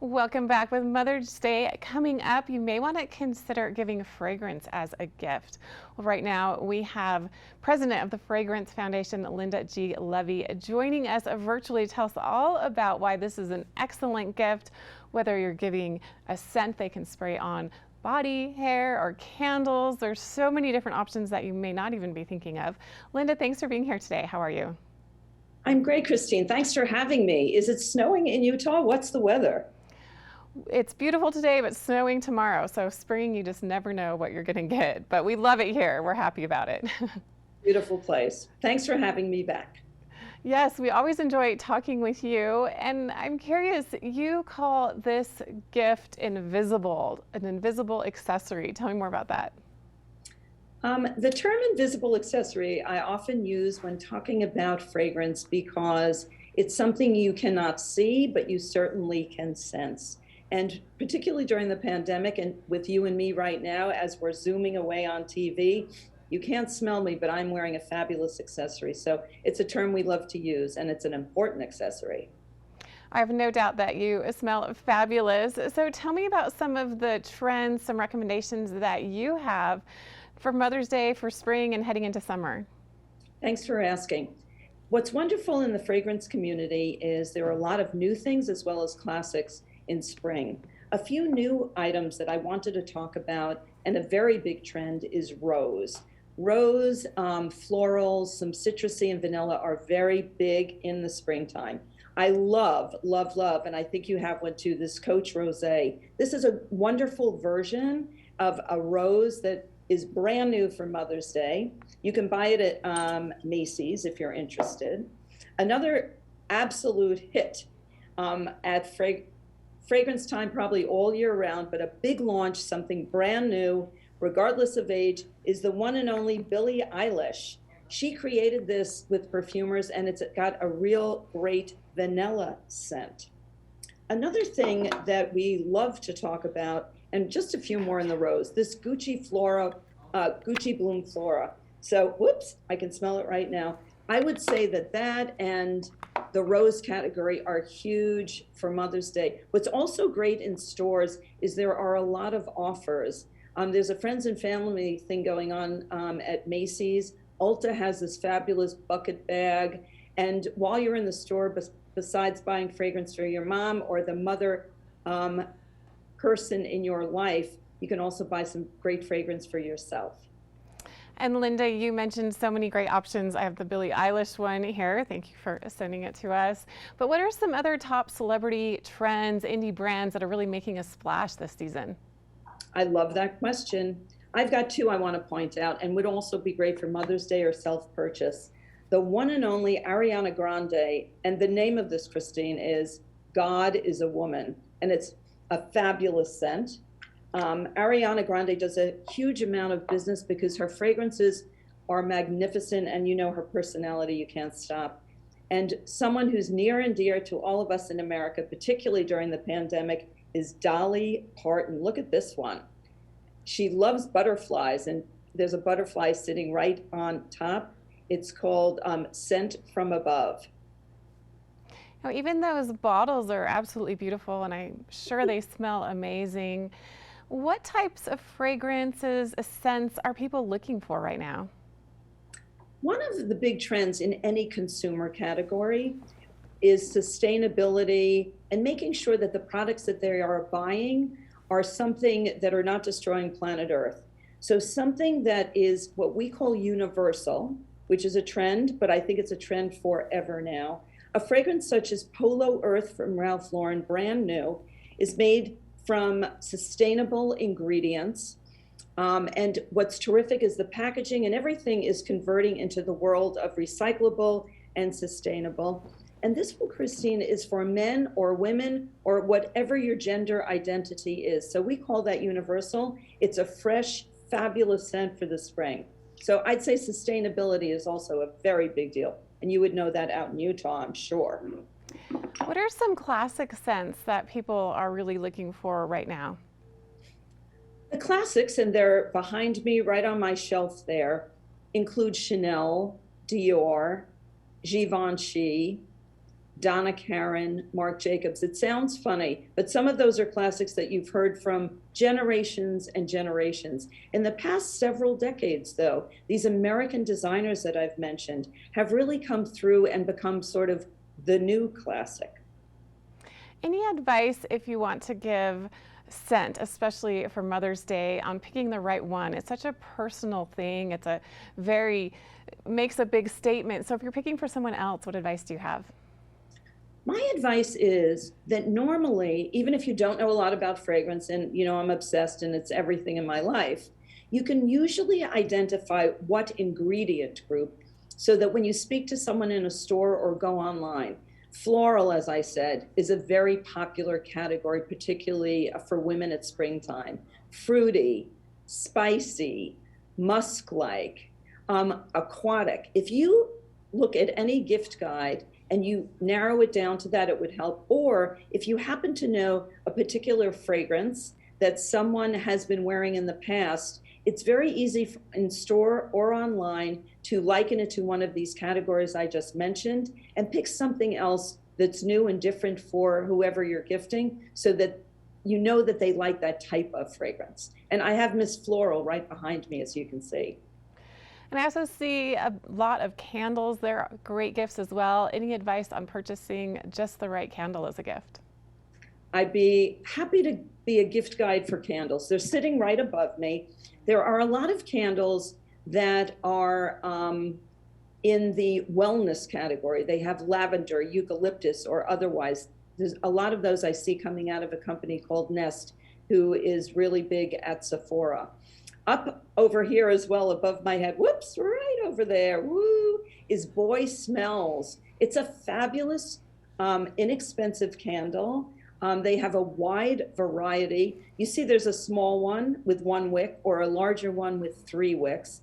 Welcome back. With Mother's Day coming up, you may want to consider giving fragrance as a gift. Well, right now we have President of the Fragrance Foundation, Linda G. Levy, joining us virtually to tell us all about why this is an excellent gift, whether you're giving a scent they can spray on body, hair, or candles. There's so many different options that you may not even be thinking of. Linda, thanks for being here today. How are you? I'm great, Christine. Thanks for having me. Is it snowing in Utah? What's the weather? It's beautiful today, but snowing tomorrow. So spring, you just never know what you're going to get. But we love it here. We're happy about it. Beautiful place. Thanks for having me back. Yes, we always enjoy talking with you. And I'm curious, you call this gift invisible, an invisible accessory. Tell me more about that. The term invisible accessory I often use when talking about fragrance because it's something you cannot see, but you certainly can sense. And particularly during the pandemic and with you and me right now, as we're zooming away on TV, you can't smell me, but I'm wearing a fabulous accessory. So it's a term we love to use, and it's an important accessory. I have no doubt that you smell fabulous. So tell me about some of the trends, some recommendations that you have for Mother's Day, for spring, and heading into summer. Thanks for asking. What's wonderful in the fragrance community is there are a lot of new things as well as classics in spring. A few new items that I wanted to talk about, and a very big trend, is rose. Rose, florals, some citrusy and vanilla are very big in the springtime. I love, love, love, and I think you have one too, this Coach Rosé. This is a wonderful version of a rose that is brand new for Mother's Day. You can buy it at Macy's if you're interested. Another absolute hit at fragrance time, probably all year round, but a big launch, something brand new, regardless of age, is the one and only Billie Eilish. She created this with perfumers, and it's got a real great vanilla scent. Another thing that we love to talk about, and just a few more in the rose, this Gucci Bloom Flora. So, whoops, I can smell it right now. I would say that that and the rose category are huge for Mother's Day. What's also great in stores is there are a lot of offers. There's a friends and family thing going on at Macy's. Ulta has this fabulous bucket bag. And while you're in the store, besides buying fragrance for your mom or the mother person in your life, you can also buy some great fragrance for yourself. And Linda, you mentioned so many great options. I have the Billie Eilish one here. Thank you for sending it to us. But what are some other top celebrity trends, indie brands that are really making a splash this season? I love that question. I've got two I want to point out and would also be great for Mother's Day or self-purchase. The one and only Ariana Grande, and the name of this, Christine, is God is a Woman, and it's a fabulous scent. Ariana Grande does a huge amount of business because her fragrances are magnificent, and you know her personality, you can't stop. And someone who's near and dear to all of us in America, particularly during the pandemic, is Dolly Parton. Look at this one. She loves butterflies, and there's a butterfly sitting right on top. It's called Scent from Above. Now, even those bottles are absolutely beautiful, and I'm sure they smell amazing. What types of fragrances, scents are people looking for right now? One of the big trends in any consumer category is sustainability and making sure that the products that they are buying are something that are not destroying planet Earth. So something that is what we call universal, which is a trend, but I think it's a trend forever now. A fragrance such as Polo Earth from Ralph Lauren, brand new, is made from sustainable ingredients. And what's terrific is the packaging and everything is converting into the world of recyclable and sustainable. And this one, Christine, is for men or women or whatever your gender identity is. So we call that universal. It's a fresh, fabulous scent for the spring. So I'd say sustainability is also a very big deal. And you would know that out in Utah, I'm sure. What are some classic scents that people are really looking for right now? The classics, and they're behind me right on my shelf there, include Chanel, Dior, Givenchy, Donna Karan, Marc Jacobs. It sounds funny, but some of those are classics that you've heard from generations and generations. In the past several decades, though, these American designers that I've mentioned have really come through and become sort of the new classic. Any advice if you want to give scent, especially for Mother's Day, on picking the right one? It's such a personal thing. It's a very, makes a big statement. So if you're picking for someone else, what advice do you have? My advice is that normally, even if you don't know a lot about fragrance, and I'm obsessed and it's everything in my life, you can usually identify what ingredient group so that when you speak to someone in a store or go online, floral, as I said, is a very popular category, particularly for women at springtime. Fruity, spicy, musk-like, aquatic. If you look at any gift guide and you narrow it down to that, it would help. Or if you happen to know a particular fragrance that someone has been wearing in the past, it's very easy in store or online to liken it to one of these categories I just mentioned and pick something else that's new and different for whoever you're gifting so that you know that they like that type of fragrance. And I have Miss Floral right behind me, as you can see. And I also see a lot of candles. They're great gifts as well. Any advice on purchasing just the right candle as a gift? I'd be happy to be a gift guide for candles. They're sitting right above me. There are a lot of candles that are in the wellness category. They have lavender, eucalyptus, or otherwise. There's a lot of those I see coming out of a company called Nest, who is really big at Sephora. Up over here as well, above my head, whoops, right over there, woo, is Boy Smells. It's a fabulous, inexpensive candle. They have a wide variety. You see there's a small one with 1 wick or a larger one with 3 wicks.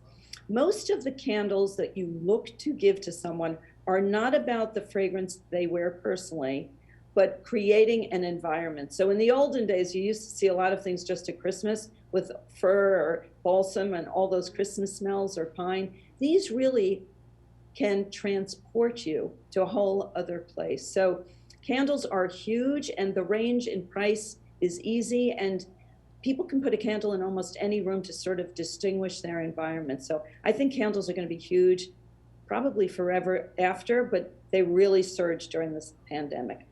Most of the candles that you look to give to someone are not about the fragrance they wear personally, but creating an environment. So in the olden days, you used to see a lot of things just at Christmas with fir or balsam and all those Christmas smells or pine. These really can transport you to a whole other place. So candles are huge and the range in price is easy, and people can put a candle in almost any room to sort of distinguish their environment. So I think candles are going to be huge, probably forever after, but they really surged during this pandemic.